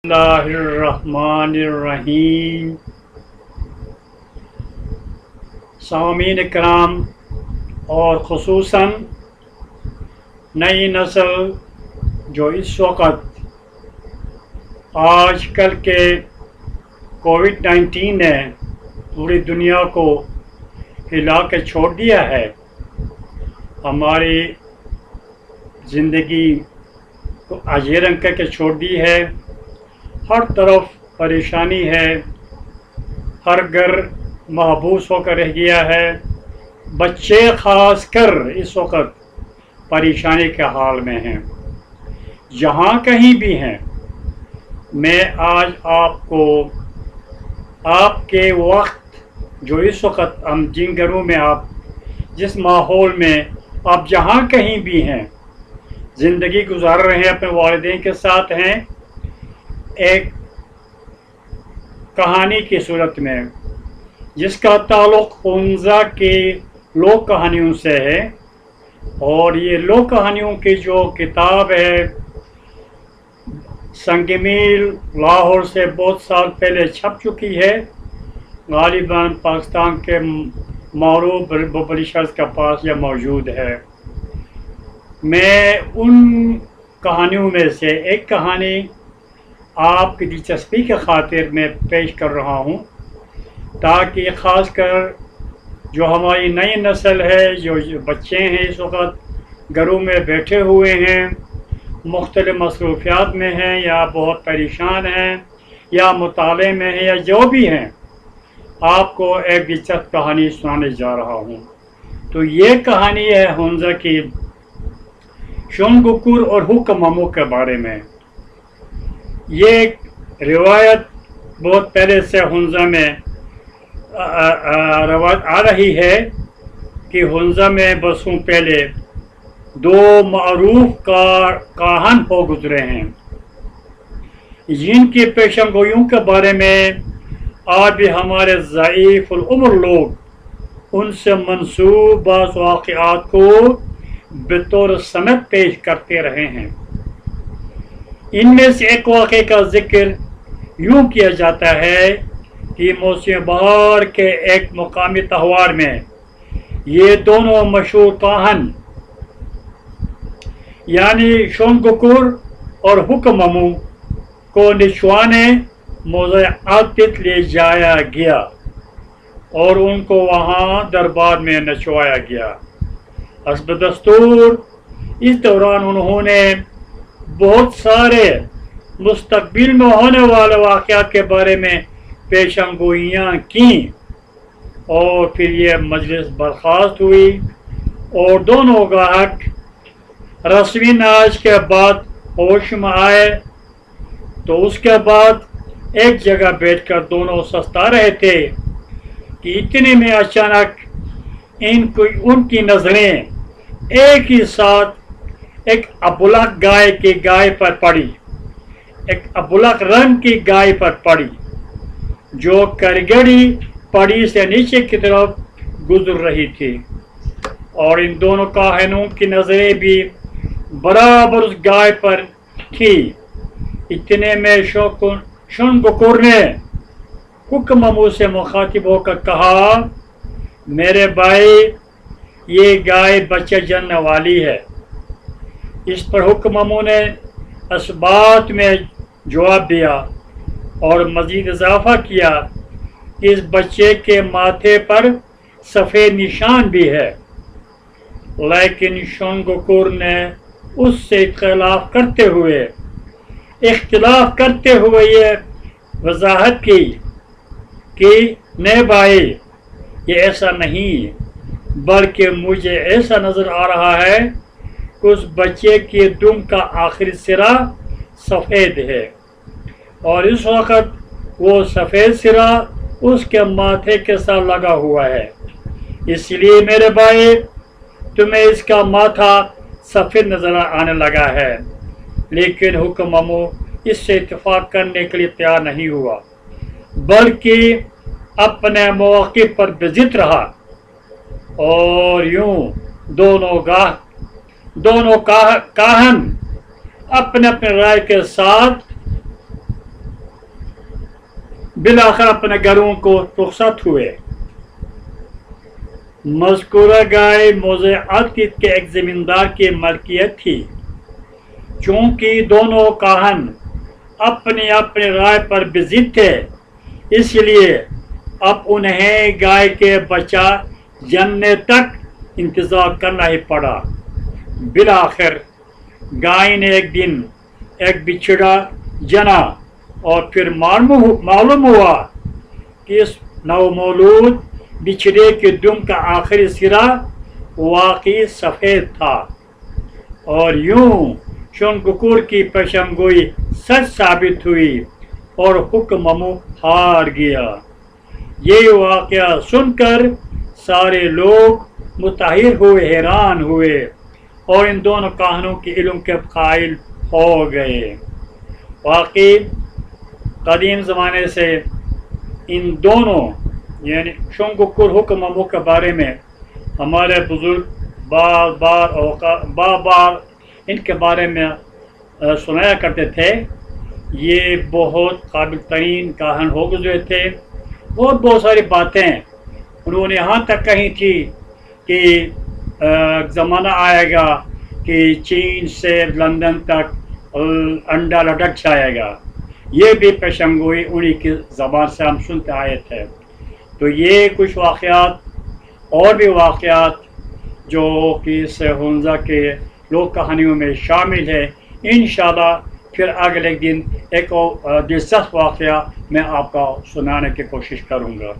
اللہ الرحمن الرحیم۔ سامعین کرام اور خصوصاً نئی نسل جو اس وقت آج کل کے کووڈ-19 نے پوری دنیا کو ہلا کے چھوڑ دیا ہے، ہماری زندگی کو اجیرن کر کے چھوڑ دی ہے۔ ہر طرف پریشانی ہے، ہر گھر محبوس ہو کر رہ گیا ہے۔ بچے خاص کر اس وقت پریشانی کے حال میں ہیں، جہاں کہیں بھی ہیں۔ میں آج آپ کو آپ کے وقت جو اس وقت ہم جن گھروں میں آپ جس ماحول میں آپ جہاں کہیں بھی ہیں زندگی گزار رہے ہیں، اپنے والدین کے ساتھ ہیں، ایک کہانی کی صورت میں جس کا تعلق حنظہ کے لوک کہانیوں سے ہے، اور یہ لوک کہانیوں کی جو کتاب ہے سنگ میل لاہور سے بہت سال پہلے چھپ چکی ہے، غالباً پاکستان کے معروف پبلشرز کے پاس یہ موجود ہے۔ میں ان کہانیوں میں سے ایک کہانی آپ کی دلچسپی کے خاطر میں پیش کر رہا ہوں، تاکہ خاص کر جو ہماری نئی نسل ہے، جو بچے ہیں اس وقت گھروں میں بیٹھے ہوئے ہیں، مختلف مصروفیات میں ہیں، یا بہت پریشان ہیں، یا مطالعے میں ہیں، یا جو بھی ہیں، آپ کو ایک دلچسپ کہانی سنانے جا رہا ہوں۔ تو یہ کہانی ہے حنظہ کی شونگکور اور حکمامو کے بارے میں۔ یہ ایک روایت بہت پہلے سے حنظہ میں روایت آ رہی ہے کہ حنظہ میں برسوں پہلے دو معروف کاہن ہو گزرے ہیں، جن کی پیشن گوئیوں کے بارے میں آج بھی ہمارے ضعیف العمر لوگ ان سے منسوب بعض واقعات کو بطور سند پیش کرتے رہے ہیں۔ ان میں سے ایک واقعے کا ذکر یوں کیا جاتا ہے کہ موسم بہار کے ایک مقامی تہوار میں یہ دونوں مشہور کاہن یعنی شونگکور اور حکمامو کو نشوانے موضع عادت لے جایا گیا اور ان کو وہاں دربار میں نچوایا گیا۔ حسب دستور اس دوران انہوں نے بہت سارے مستقبل میں ہونے والے واقعات کے بارے میں پیشن گوئیاں کیں، اور پھر یہ مجلس برخاست ہوئی اور دونوں گاہک رسمی ناچ کے بعد ہوش میں آئے۔ تو اس کے بعد ایک جگہ بیٹھ کر دونوں سستا رہے تھے کہ اتنے میں اچانک ان کی نظریں ایک ہی ساتھ ایک ابلک گائے پر پڑی، ایک ابلک رنگ کی گائے پر پڑی جو کرگڑی پڑی سے نیچے کی طرف گزر رہی تھی، اور ان دونوں کاہنوں کی نظریں بھی برابر اس گائے پر تھی۔ اتنے میں شونگکور نے حکمامو سے مخاطب ہو کر کہا، میرے بھائی، یہ گائے بچہ جننے والی ہے۔ اس پر حکمامو نے اس بات میں جواب دیا اور مزید اضافہ کیا کہ اس بچے کے ماتھے پر سفید نشان بھی ہے، لیکن شونگکور نے اس سے اختلاف کرتے ہوئے یہ وضاحت کی کہ نہیں بھائی، یہ ایسا نہیں، بلکہ مجھے ایسا نظر آ رہا ہے کہ اس بچے کی دم کا آخری سرا سفید ہے، اور اس وقت وہ سفید سرا اس کے ماتھے کے ساتھ لگا ہوا ہے، اس لیے میرے بھائی تمہیں اس کا ماتھا سفید نظر آنے لگا ہے۔ لیکن حکمامو اس سے اتفاق کرنے کے لیے تیار نہیں ہوا، بلکہ اپنے موقف پر بضد رہا، اور یوں دونوں کاہن اپنے رائے کے ساتھ بالآخر اپنے گھروں کو رخصت ہوئے۔ مذکورہ گائے موضع عاطف کے ایک زمیندار کی ملکیت تھی۔ چونکہ دونوں کاہن اپنی اپنی رائے پر بضد تھے، اس لیے اب انہیں گائے کے بچہ جننے تک انتظار کرنا ہی پڑا۔ بالآخر گائے نے ایک دن ایک بچھڑا جنا اور پھر معلوم ہوا کہ اس نومولود بچھڑے کے دم کا آخری سرا واقعی سفید تھا، اور یوں شنککور کی پیشن گوئی سچ ثابت ہوئی اور حکم ممو ہار گیا۔ یہ واقعہ سن کر سارے لوگ متحیر ہوئے، حیران ہوئے اور ان دونوں کہانوں کے علم کے قائل ہو گئے۔ واقعی قدیم زمانے سے ان دونوں یعنی شنککور حکم ممو کے بارے میں ہمارے بزرگ بار بار ان کے بارے میں سنایا کرتے تھے۔ یہ بہت قابل ترین کاہن ہو گزرے تھے، بہت ساری باتیں انہوں نے یہاں تک کہی تھی کہ زمانہ آئے گا کہ چین سے لندن تک انڈا لٹک جائے گا۔ یہ بھی پیشن گوئی انہی کی زبان سے ہم سنتے آئے تھے۔ تو یہ کچھ واقعات اور بھی واقعات جو کہ اس ہنزہ کے لوک کہانیوں میں شامل ہے، انشاءاللہ پھر اگلے دن ایک اور دلچسپ واقعہ میں آپ کو سنانے کی کوشش کروں گا۔